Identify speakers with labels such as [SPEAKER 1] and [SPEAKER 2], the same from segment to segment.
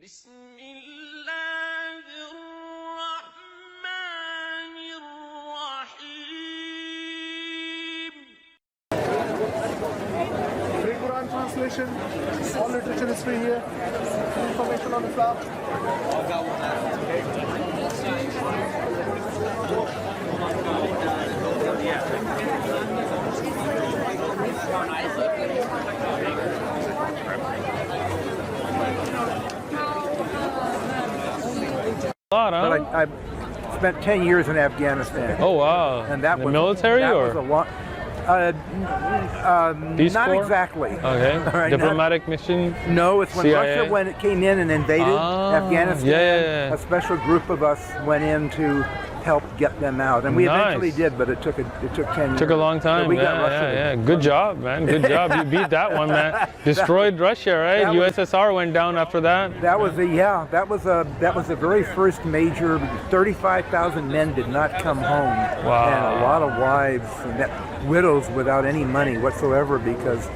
[SPEAKER 1] بسم الله الرحمن الرحيم.
[SPEAKER 2] Free Quran translation, all literature is free here. Information on Islam.
[SPEAKER 3] Lot, huh?
[SPEAKER 2] But I spent 10 years in Afghanistan.
[SPEAKER 3] Oh wow!
[SPEAKER 2] And that
[SPEAKER 3] the
[SPEAKER 2] was
[SPEAKER 3] military
[SPEAKER 2] that
[SPEAKER 3] or
[SPEAKER 2] was a lot.
[SPEAKER 3] Peace
[SPEAKER 2] Not
[SPEAKER 3] Corps?
[SPEAKER 2] exactly.
[SPEAKER 3] Okay.
[SPEAKER 2] All right,
[SPEAKER 3] Diplomatic mission.
[SPEAKER 2] No, it's when
[SPEAKER 3] CIA?
[SPEAKER 2] Russia, when it came in and invaded Afghanistan,
[SPEAKER 3] yeah.
[SPEAKER 2] a special group of us went in to help get them out, and we eventually
[SPEAKER 3] Nice.
[SPEAKER 2] did, but it took 10 years.
[SPEAKER 3] Took a long time.
[SPEAKER 2] So we got
[SPEAKER 3] yeah,
[SPEAKER 2] Russia.
[SPEAKER 3] yeah. Good job, man. Good job. You beat that one, man. Destroyed Russia, right?
[SPEAKER 2] that was-
[SPEAKER 3] USSR went down after that.
[SPEAKER 2] That was that was the very first major. 35,000 men did not come home,
[SPEAKER 3] Wow.
[SPEAKER 2] and a lot of wives and widows without any money whatsoever because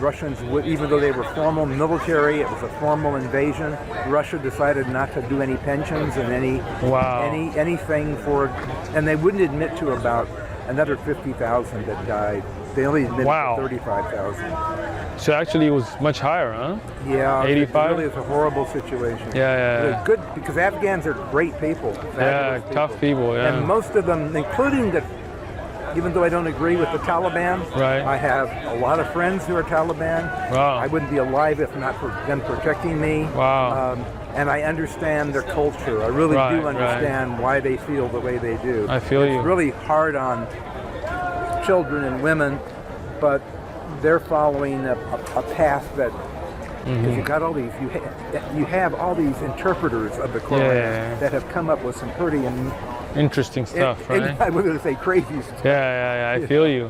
[SPEAKER 2] Russians, even though they were formal military, it was a formal invasion. Russia decided not to do any pensions and anything for, and they wouldn't admit to about another 50,000 that died. They only admitted
[SPEAKER 3] Wow.
[SPEAKER 2] to 35,000.
[SPEAKER 3] So actually, it was much higher, huh?
[SPEAKER 2] Yeah,
[SPEAKER 3] 85?
[SPEAKER 2] It really is a horrible situation.
[SPEAKER 3] Yeah.
[SPEAKER 2] It's good because Afghans are great people.
[SPEAKER 3] Yeah,
[SPEAKER 2] fabulous
[SPEAKER 3] tough people. Yeah.
[SPEAKER 2] And most of them, including even though I don't agree with the Taliban,
[SPEAKER 3] Right.
[SPEAKER 2] I have a lot of friends who are Taliban.
[SPEAKER 3] Wow.
[SPEAKER 2] I wouldn't be alive if not for them protecting me.
[SPEAKER 3] Wow.
[SPEAKER 2] And I understand their culture. I really
[SPEAKER 3] Right,
[SPEAKER 2] do understand why they feel the way they do.
[SPEAKER 3] I feel you.
[SPEAKER 2] It's really hard on children and women, but they're following a path that. Because you got all these, you have all these interpreters of the Quran
[SPEAKER 3] Yeah.
[SPEAKER 2] that have come up with some pretty
[SPEAKER 3] Interesting stuff, right?
[SPEAKER 2] I was going to say crazy stuff.
[SPEAKER 3] Yeah. I feel you.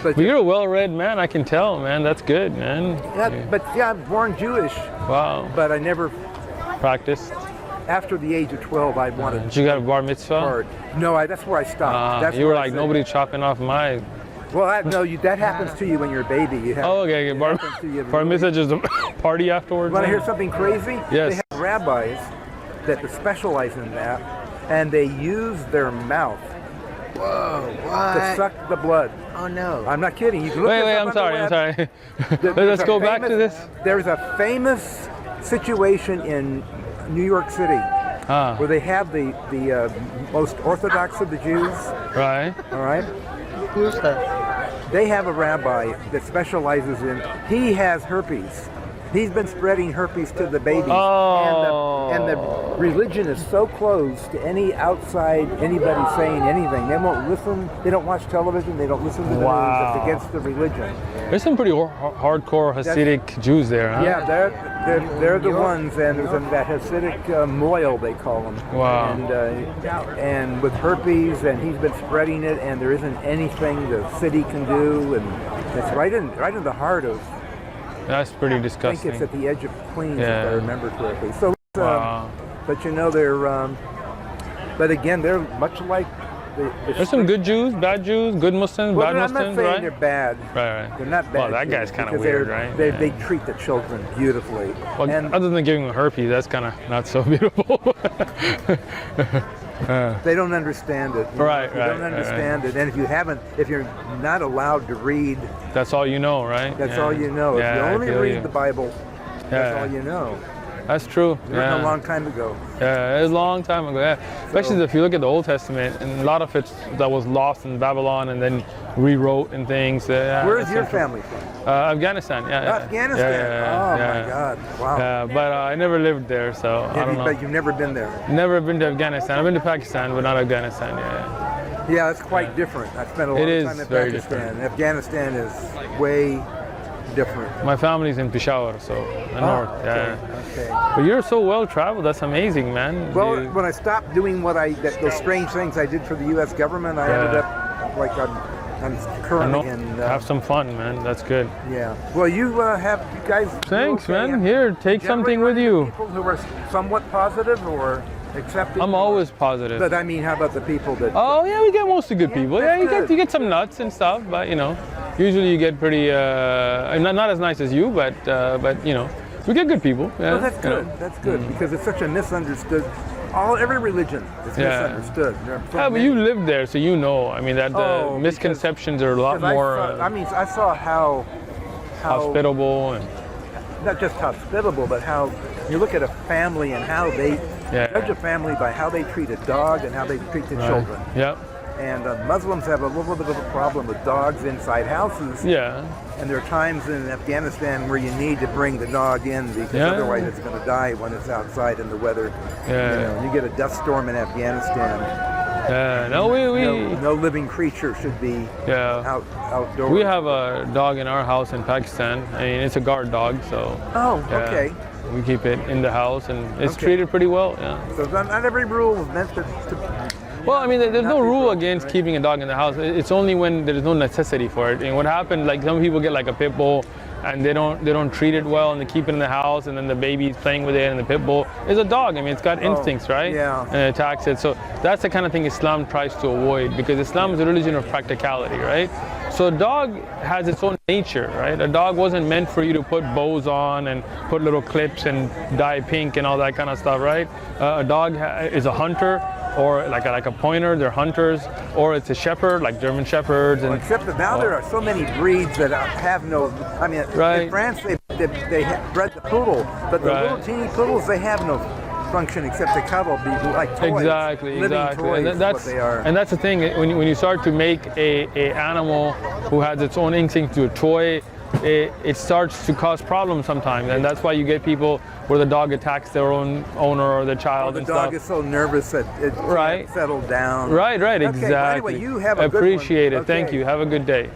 [SPEAKER 2] But
[SPEAKER 3] But you're a well-read man. I can tell, man. That's good, man.
[SPEAKER 2] I'm born Jewish,
[SPEAKER 3] Wow.
[SPEAKER 2] but I never.
[SPEAKER 3] Practice.
[SPEAKER 2] After the age of 12, I wanted.
[SPEAKER 3] Did you got a bar mitzvah?
[SPEAKER 2] hard. No, that's where I stopped. That's
[SPEAKER 3] You were
[SPEAKER 2] where I
[SPEAKER 3] like
[SPEAKER 2] said-
[SPEAKER 3] nobody chopping off my.
[SPEAKER 2] Well, that happens to you when you're a baby. You have,
[SPEAKER 3] Oh, okay.
[SPEAKER 2] it
[SPEAKER 3] Bar
[SPEAKER 2] happens to you
[SPEAKER 3] mitzvah just a party afterwards.
[SPEAKER 2] Want to
[SPEAKER 3] huh?
[SPEAKER 2] hear something crazy?
[SPEAKER 3] Yes.
[SPEAKER 2] They have rabbis that specialize in that, and they use their mouth
[SPEAKER 4] Whoa,
[SPEAKER 2] to
[SPEAKER 4] what?
[SPEAKER 2] suck the blood.
[SPEAKER 4] Oh no.
[SPEAKER 2] I'm not kidding. You can look
[SPEAKER 3] Wait,
[SPEAKER 2] this up
[SPEAKER 3] I'm
[SPEAKER 2] on the
[SPEAKER 3] sorry.
[SPEAKER 2] web.
[SPEAKER 3] Let's
[SPEAKER 2] There's
[SPEAKER 3] go
[SPEAKER 2] a
[SPEAKER 3] back to
[SPEAKER 2] famous-
[SPEAKER 3] this.
[SPEAKER 2] There's a famous situation in New York City where they have the most orthodox of the Jews.
[SPEAKER 3] Right.
[SPEAKER 2] All right.
[SPEAKER 4] Who's that?
[SPEAKER 2] They have a rabbi that specializes in. He has herpes. He's been spreading herpes to the babies.
[SPEAKER 3] Oh.
[SPEAKER 2] And the religion is so closed to anybody saying anything. They won't listen. They don't watch television. They don't listen to the news.
[SPEAKER 3] Wow.
[SPEAKER 2] It's against the religion.
[SPEAKER 3] There's some pretty hardcore Hasidic Jews there, huh?
[SPEAKER 2] Yeah, they're the ones, and there's that Hasidic moil they call them.
[SPEAKER 3] Wow.
[SPEAKER 2] And with herpes, and he's been spreading it, and there isn't anything the city can do, and it's right in the heart of.
[SPEAKER 3] That's pretty
[SPEAKER 2] I think
[SPEAKER 3] disgusting.
[SPEAKER 2] it's at the edge of Queens,
[SPEAKER 3] Yeah.
[SPEAKER 2] if I remember correctly. So,
[SPEAKER 3] Wow.
[SPEAKER 2] but they're. But again, they're much like the.
[SPEAKER 3] There's some good Jews, bad Jews, good Muslims,
[SPEAKER 2] Well,
[SPEAKER 3] bad
[SPEAKER 2] I'm not
[SPEAKER 3] Muslims,
[SPEAKER 2] saying
[SPEAKER 3] right?
[SPEAKER 2] they're bad.
[SPEAKER 3] Right.
[SPEAKER 2] They're not bad.
[SPEAKER 3] Well, that
[SPEAKER 2] Jews,
[SPEAKER 3] guy's kinda
[SPEAKER 2] because
[SPEAKER 3] weird,
[SPEAKER 2] they're-
[SPEAKER 3] right?
[SPEAKER 2] They,
[SPEAKER 3] Yeah.
[SPEAKER 2] they treat the children beautifully.
[SPEAKER 3] Well,
[SPEAKER 2] And
[SPEAKER 3] other than giving them herpes, that's kind of not so beautiful.
[SPEAKER 2] they don't understand it.
[SPEAKER 3] Right,
[SPEAKER 2] They
[SPEAKER 3] right,
[SPEAKER 2] don't
[SPEAKER 3] right,
[SPEAKER 2] understand it. And if you're not allowed to read,
[SPEAKER 3] That's all you know, right?
[SPEAKER 2] that's
[SPEAKER 3] Yeah.
[SPEAKER 2] all you know.
[SPEAKER 3] Yeah,
[SPEAKER 2] If you
[SPEAKER 3] I
[SPEAKER 2] only
[SPEAKER 3] feel
[SPEAKER 2] read
[SPEAKER 3] you.
[SPEAKER 2] the Bible, that's
[SPEAKER 3] Yeah.
[SPEAKER 2] all you know.
[SPEAKER 3] That's true.
[SPEAKER 2] Written a
[SPEAKER 3] Yeah.
[SPEAKER 2] long time ago.
[SPEAKER 3] Yeah, it was a long time ago. Yeah. Especially if you look at the Old Testament, and a lot of it that was lost in Babylon and then rewrote and things. Yeah,
[SPEAKER 2] Where's
[SPEAKER 3] that's
[SPEAKER 2] your
[SPEAKER 3] interesting.
[SPEAKER 2] family from?
[SPEAKER 3] Afghanistan. Yeah.
[SPEAKER 2] Afghanistan.
[SPEAKER 3] Yeah,
[SPEAKER 2] Oh
[SPEAKER 3] yeah.
[SPEAKER 2] my God! Wow.
[SPEAKER 3] Yeah, but I never lived there, so I don't know.
[SPEAKER 2] But you've never been there.
[SPEAKER 3] Never been to Afghanistan. I've been to Pakistan, but not Afghanistan. Yeah.
[SPEAKER 2] Yeah, it's quite different. I spent a lot
[SPEAKER 3] It
[SPEAKER 2] of
[SPEAKER 3] is
[SPEAKER 2] time in
[SPEAKER 3] very
[SPEAKER 2] Pakistan.
[SPEAKER 3] different.
[SPEAKER 2] Afghanistan is way different.
[SPEAKER 3] My family's in Peshawar, so the north.
[SPEAKER 2] okay,
[SPEAKER 3] Yeah.
[SPEAKER 2] okay.
[SPEAKER 3] But you're so well traveled. That's amazing, man.
[SPEAKER 2] Well,
[SPEAKER 3] You-
[SPEAKER 2] when I stopped doing those strange things I did for the U.S. government, I ended up like I'm
[SPEAKER 3] I
[SPEAKER 2] currently
[SPEAKER 3] know.
[SPEAKER 2] in.
[SPEAKER 3] Have some fun, man. That's good.
[SPEAKER 2] Yeah. Well, you guys.
[SPEAKER 3] Thanks,
[SPEAKER 2] okay?
[SPEAKER 3] man. Here, take
[SPEAKER 2] Generally
[SPEAKER 3] something with
[SPEAKER 2] run into
[SPEAKER 3] you.
[SPEAKER 2] People who are somewhat positive or accepting.
[SPEAKER 3] I'm always positive.
[SPEAKER 2] But I mean, how about the people that?
[SPEAKER 3] Oh yeah, we get mostly good people. Yeah,
[SPEAKER 2] that's
[SPEAKER 3] you
[SPEAKER 2] good.
[SPEAKER 3] get some nuts and stuff, but usually you get pretty not as nice as you, but We get good people. Yeah.
[SPEAKER 2] Well, that's
[SPEAKER 3] you know.
[SPEAKER 2] good. That's good because it's such a misunderstood. Every religion is misunderstood. There are so
[SPEAKER 3] Yeah, but
[SPEAKER 2] many.
[SPEAKER 3] you lived there, so you know. I mean, that the
[SPEAKER 2] Oh,
[SPEAKER 3] misconceptions are a lot
[SPEAKER 2] Because
[SPEAKER 3] more
[SPEAKER 2] I saw how
[SPEAKER 3] hospitable and
[SPEAKER 2] not just hospitable, but how you look at a family and how they judge a family by how they treat a dog and how they treat the children.
[SPEAKER 3] Yep.
[SPEAKER 2] And Muslims have a little bit of a problem with dogs inside houses.
[SPEAKER 3] Yeah.
[SPEAKER 2] And there are times in Afghanistan where you need to bring the dog in because otherwise it's going to die when it's outside in the weather.
[SPEAKER 3] Yeah.
[SPEAKER 2] You get a dust storm in Afghanistan.
[SPEAKER 3] Yeah. No,
[SPEAKER 2] no living creature should be outdoors.
[SPEAKER 3] We have a dog in our house in Pakistan. I mean, it's a guard dog, so.
[SPEAKER 2] Oh, okay.
[SPEAKER 3] We keep it in the house, and it's treated pretty well. Yeah.
[SPEAKER 2] So not every rule is meant to
[SPEAKER 3] well, I mean, there's no rule against keeping a dog in the house. It's only when there's no necessity for it. And what happened, like some people get like a pit bull, and they don't treat it well, and they keep it in the house, and then the baby's playing with it, and the pit bull is a dog. I mean, it's got instincts, right?
[SPEAKER 2] Yeah.
[SPEAKER 3] And it attacks it. So that's the kind of thing Islam tries to avoid, because Islam is a religion of practicality, right? So a dog has its own nature, right? A dog wasn't meant for you to put bows on and put little clips and dye pink and all that kind of stuff, right? A dog is a hunter, or like a pointer, they're hunters, or it's a shepherd, like German shepherds. And
[SPEAKER 2] except that now there are so many breeds that have no. I mean, in France they bred the poodle, but the little teeny poodles, they have no function except to cuddle, be like toys.
[SPEAKER 3] Exactly.
[SPEAKER 2] Toys
[SPEAKER 3] and that's
[SPEAKER 2] what they are.
[SPEAKER 3] And that's the thing. When you start to make a animal who has its own instinct to a toy, it starts to cause problems sometimes, and that's why you get people where the dog attacks their own owner or the child and stuff.
[SPEAKER 2] The dog is so nervous that it can't settle down.
[SPEAKER 3] Right,
[SPEAKER 2] Okay,
[SPEAKER 3] exactly.
[SPEAKER 2] anyway, you have a
[SPEAKER 3] Appreciate
[SPEAKER 2] good one.
[SPEAKER 3] it. Thank you. Have a good day.